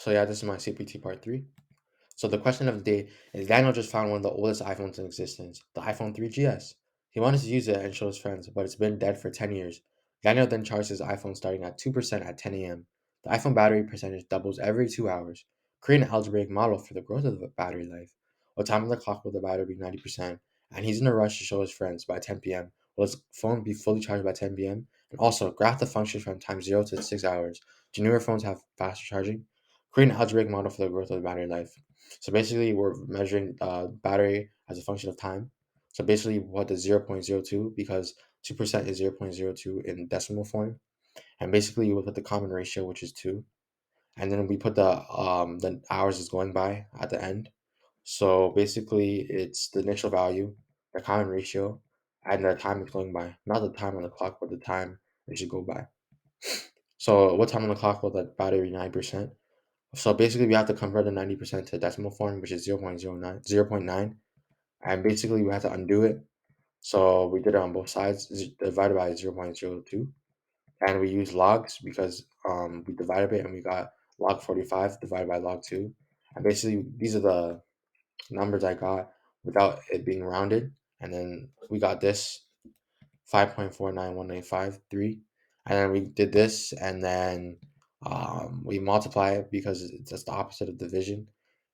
So yeah, this is my CPT part 3. So the question of the day is Daniel just found one of the oldest iPhones in existence, the iPhone 3GS. He wanted to use it and show his friends, but it's been dead for 10 years. Daniel then charged his iPhone starting at 2% at 10 a.m. The iPhone battery percentage doubles every 2 hours. Create an algebraic model for the growth of the battery life. What time on the clock will the battery be 90%? And he's in a rush to show his friends by 10 p.m. Will his phone be fully charged by 10 p.m.? And also, graph the function from time 0 to 6 hours. Do newer phones have faster charging? Create an algebraic model for the growth of the battery life. So basically, we're measuring battery as a function of time. So basically, what is 0.02 because 2% is 0.02 in decimal form. And basically, we put the common ratio, which is 2. And then we put the hours is going by at the end. So basically, it's the initial value, the common ratio, and the time it's going by. Not the time on the clock, but the time it should go by. So what time on the clock will the battery 9%? So basically, we have to convert the 90% to decimal form, which is 0.09, and basically we have to undo it. So we did it on both sides, divided by 0.02, and we use logs because we divided it and we got log 45 divided by log 2. And basically, these are the numbers I got without it being rounded. And then we got this 5.491853. And then we did this, and then we multiply it because it's just the opposite of division.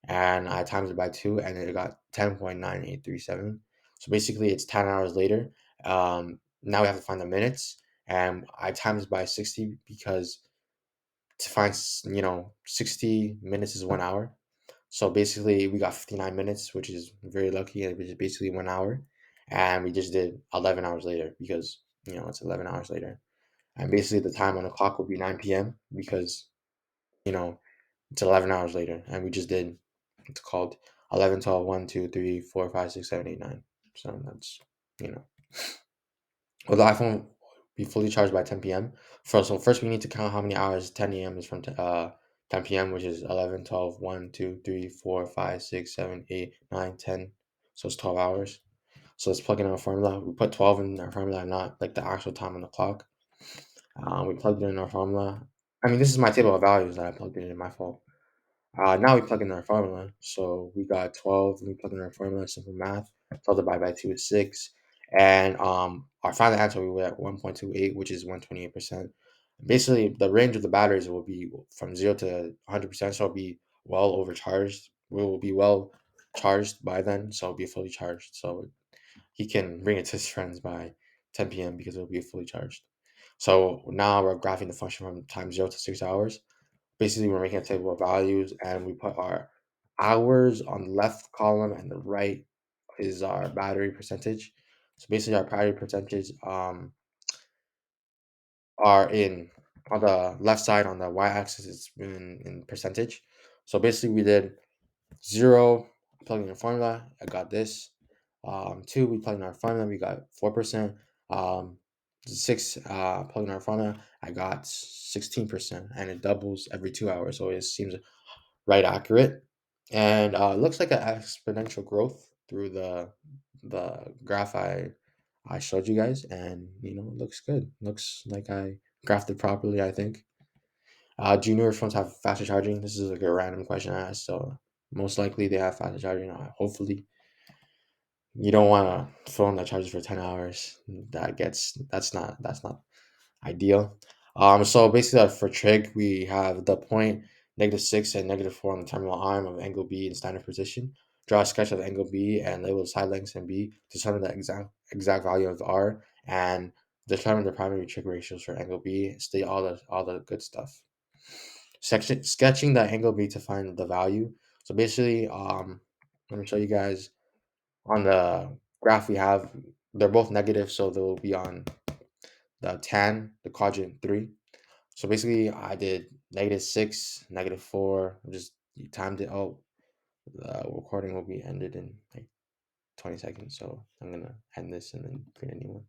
And I times it by 2, and it got 10.9837. So basically, it's 10 hours later. Now we have to find the minutes, and I times by 60 because to find, 60 minutes is 1 hour. So basically, we got 59 minutes, which is very lucky, and which is basically 1 hour. And we just did 11 hours later because, it's 11 hours later. And basically, the time on the clock would be 9 p.m. because, you know, it's 11 hours later. And we just did, it's called 11, 12, 1, 2, 3, 4, 5, 6, 7, 8, 9. So that's, you know, will the iPhone be fully charged by 10 p.m.? First we need to count how many hours 10 a.m. is from 10 p.m., which is 11, 12, 1, 2, 3, 4, 5, 6, 7, 8, 9, 10. So it's 12 hours. So let's plug in our formula. We put 12 in our formula, not like the actual time on the clock. We plugged it in our formula. I mean, this is my table of values that I plugged in my fault. Now we plug in our formula. So we got 12, and we plug in our formula, simple math. 12 divided by 2 is 6. And our final answer, we were at 1.28, which is 128%. Basically, the range of the batteries will be from 0 to 100%, so it'll be well overcharged. We will be well charged by then, so it'll be fully charged. So he can bring it to his friends by 10 p.m. because it'll be fully charged. So now we're graphing the function from time 0 to 6 hours. Basically, we're making a table of values, and we put our hours on the left column, and the right is our battery percentage. So basically, our battery percentage are in on the left side on the y-axis is in percentage. So basically, we did 0, plugging in the formula, I got this. 2, we plugged in our formula, we got 4%. 6, plugging in our formula, I got 16%, and it doubles every 2 hours. So it seems right accurate. And it looks like an exponential growth through the graph I showed you guys, and it looks good. Looks like I graphed it properly, I think. Do newer phones have faster charging? This is like a random question I asked, so most likely they have faster charging. Hopefully, you don't want a phone that charges for 10 hours. That's not ideal. So basically, for trig, we have the point -6 and -4 on the terminal arm of angle B in standard position. Draw a sketch of angle B and label the side lengths in B. Determine the exact value of R and determine the primary trig ratios for angle B. State all the good stuff. Sketching the angle B to find the value. So basically, let me show you guys on the graph we have. They're both negative, so they'll be on the quadrant 3. So basically, I did -6, -4. Just timed it out. The recording will be ended in like 20 seconds. So I'm gonna end this and then create a new one.